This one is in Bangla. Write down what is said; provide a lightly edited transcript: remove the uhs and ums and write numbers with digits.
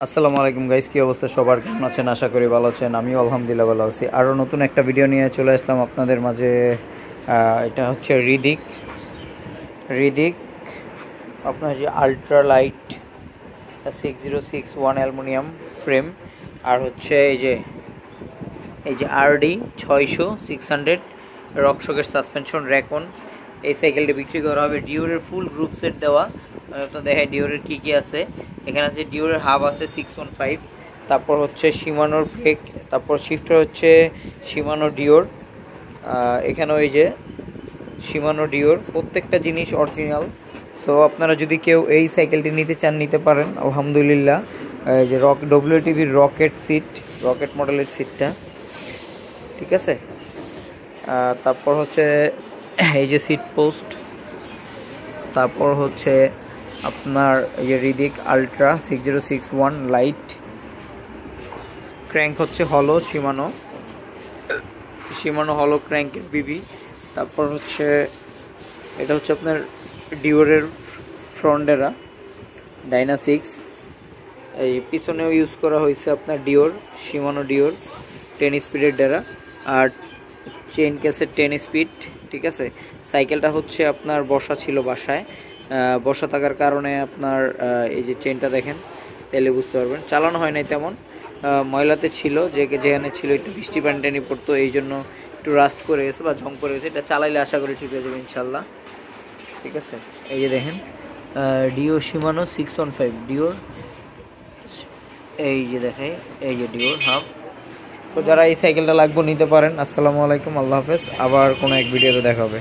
আসসালামু আলাইকুম গাইস, কি অবস্থা সবার? কেমন আছেন? আশা করি ভালো আছেন। আমিও আলহামদুলিল্লাহ ভালো আছি। আরও নতুন একটা ভিডিও নিয়ে চলে আসলাম আপনাদের মাঝে। এটা হচ্ছে রিদিক আপনার যে আলট্রা লাইট 6061 অ্যালুমিনিয়াম ফ্রেম, আর হচ্ছে এই যে আরডি 600 রকশকের সাসপেনশন র্যাকন। এই সাইকেলটা বিক্রি করা হবে। ডিওরের ফুল গ্রুপ সেট দেওয়া। আপনার দেখেন ডিওরের কী কী আছে। এখানে আছে ডিওরের হাব আছে 615, তারপর হচ্ছে শিমানোর ব্রেক, তারপর শিফটার হচ্ছে শিমানো ডিওর। এখানেও এই যে শিমানো ডিওর, প্রত্যেকটা জিনিস অরিজিনাল। সো আপনারা যদি কেউ এই সাইকেলটি নিতে চান নিতে পারেন আলহামদুলিল্লাহ। এই যে ডব্লিউটিভির রকেট মডেলের সিটটা, ঠিক আছে। তারপর হচ্ছে এই যে সিট পোস্ট, তারপর হচ্ছে আপনার এই যে রিদিক আলট্রা 6061 লাইট। ক্র্যাঙ্ক হচ্ছে হলো শিমানো হলো ক্র্যাঙ্কের বিবি। তারপর হচ্ছে এটা হচ্ছে আপনার ডিওরের ফ্রন্টেরা ডাইনা 6। এই পিছনেও ইউজ করা হয়েছে আপনার শিমানো ডিওর 10 স্পিডের ডেরা, আর চেইন কেসের 10 স্পিড, ঠিক আছে। সাইকেলটা হচ্ছে আপনার বসা ছিল বাসায়, বসা থাকার কারণে আপনার এই যে চেইনটা দেখেন, তাহলে বুঝতে পারবেন। চালানো হয় নাই তেমন, ময়লাতে ছিল, যেখানে ছিল একটু বৃষ্টি পানি টানি পড়তো, এই জন্য একটু রাস্ট করে গেছে বা ঝং করে গেছে। এটা চালাইলে আশা করি ঠিক হয়ে যাবে ইনশাল্লাহ, ঠিক আছে। এই যে দেখেন ডিও শিমানো 615 ডিওর, এই যে দেখেন এই যে ডিওর হাব। তো যারা এই সাইকেলটা লাগবে নিতে পারেন। আসসালামু আলাইকুম, আল্লাহ হাফেজ। আবার কোনো এক ভিডিওতে দেখা হবে।